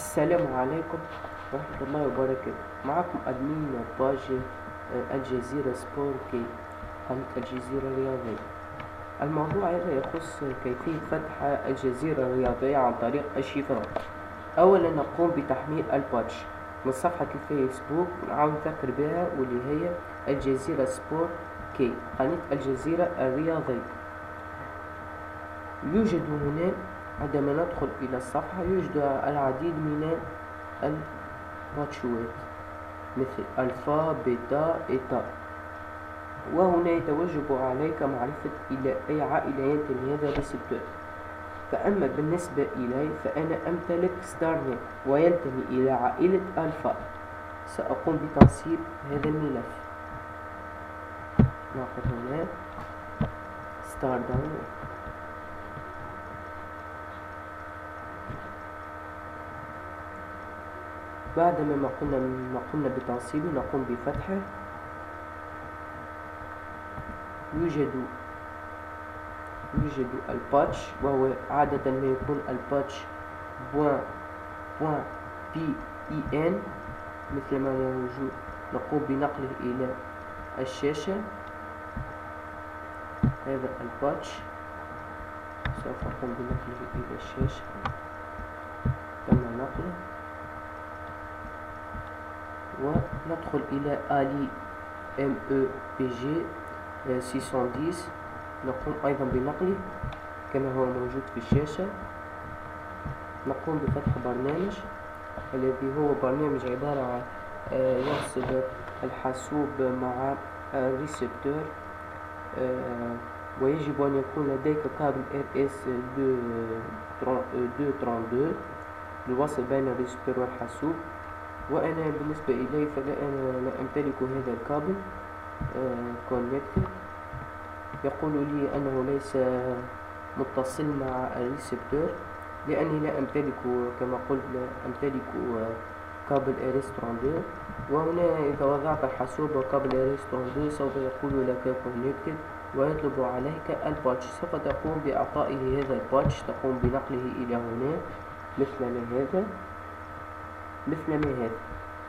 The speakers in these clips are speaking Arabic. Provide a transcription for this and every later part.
السلام عليكم ورحمة الله وبركاته. معكم أدمين باج الجزيرة سبور كي، قناة الجزيرة الرياضية. الموضوع هذا يخص كيفية فتح الجزيرة الرياضية عن طريق الشفرات. أولا نقوم بتحميل الباتش من صفحة الفيسبوك، نعاود نذكر بها واللي هي الجزيرة سبور كي، قناة الجزيرة الرياضية. يوجد هنا عندما ندخل إلى الصفحة يوجد العديد من الباتشوات مثل ألفا بيتا إيتا، وهنا يتوجب عليك معرفة إلى أي عائلة ينتمي هذا الريسبتور. فأما بالنسبة إلي فأنا أمتلك ستارنت وينتمي إلى عائلة ألفا. سأقوم بتنصيب هذا الملف. نأخذ هنا ستار داون، بعدما ما قمنا بتنصيبه نقوم بفتحه. يوجد الباتش، وهو عادة ما يكون الباتش .pen مثل ما موجود. نقوم بنقله إلى الشاشة. هذا الباتش سوف أقوم بنقله إلى الشاشة. تم نقله وندخل إلى آلي MEPG 610. نقوم أيضا بنقله كما هو موجود في الشاشة. نقوم بفتح برنامج الذي هو برنامج عبارة عن يوصل الحاسوب مع الريسبتور، ويجب أن يكون لديك كابل RS232 للوصل بين الريسبتور والحاسوب. وأنا بالنسبة إلي أنا لا أمتلك هذا الكابل كونكتد. يقول لي أنه ليس متصل مع الريسبتور لأني لا أمتلك كما قلت لا أمتلك كابل RS232. وهنا إذا وضعت الحاسوب وكابل RS232 سوف يقول لك كونكتد ويطلب عليك الباتش. سوف تقوم بإعطائه هذا الباتش، تقوم بنقله إلى هنا مثل ما هذا.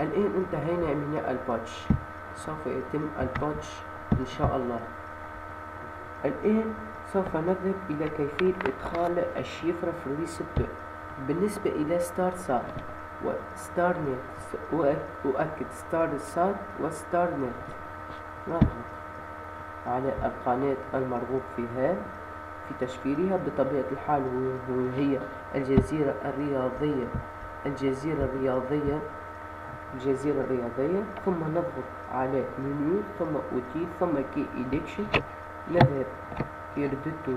الآن انتهينا من الباتش، سوف يتم الباتش إن شاء الله. الآن سوف نذهب إلى كيفية إدخال الشفرة في الريسبتور. بالنسبة إلى ستار سات وستار نت، أؤكد ستار سات وستار نت. نضغط على القناة المرغوب فيها في تشفيرها. بطبيعة الحال هي الجزيرة الرياضية، ثم نضغط على منيو، ثم اوتيل، ثم كي إليكشن. نذهب R2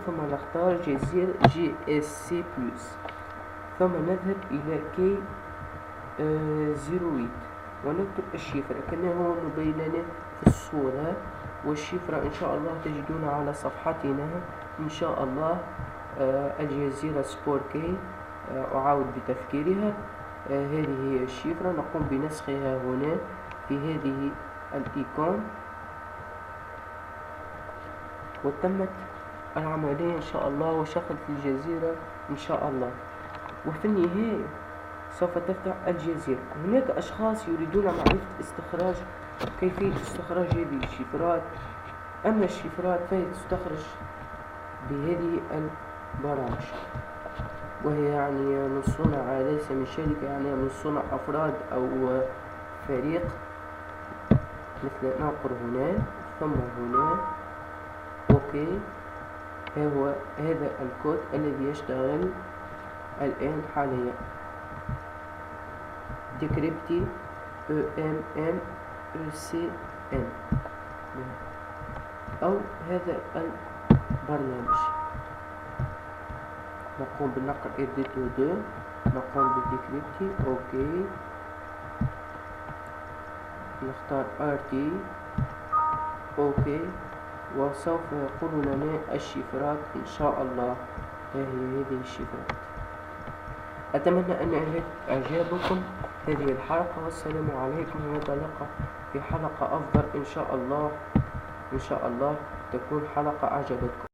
ثم نختار جزيرة GSC+، ثم نذهب إلى كي 08 ونكتب الشفرة كما هو مبين لنا في الصورة. والشفرة إن شاء الله تجدونها على صفحتنا إن شاء الله، الجزيرة سبور كي. أعاود بتفكيرها. هذه هي الشفرة. نقوم بنسخها هنا في هذه الإيقون، وتمت العملية إن شاء الله، وشغلت الجزيرة إن شاء الله. وفي النهاية سوف تفتح الجزيرة. هناك أشخاص يريدون معرفة كيفية استخراج هذه الشفرات. أما الشفرات فهي تستخرج بهذه البرامج، وهي يعني من صنع ليس من شركة، يعني من صنع أفراد أو فريق. مثل ننقر هنا ثم هنا أوكي. هذا الكود الذي يشتغل الآن حاليا، decrypti EMMECN، أو هذا البرنامج. نقوم بنقر R2 نقوم بديكريبتي اوكي، نختار RT اوكي، وسوف يقول لنا الشفرات ان شاء الله. هذه الشفرات. اتمنى ان اعجابكم هذه الحلقة، والسلام عليكم، ونتلقى في حلقة افضل ان شاء الله. تكون حلقة اعجبتكم.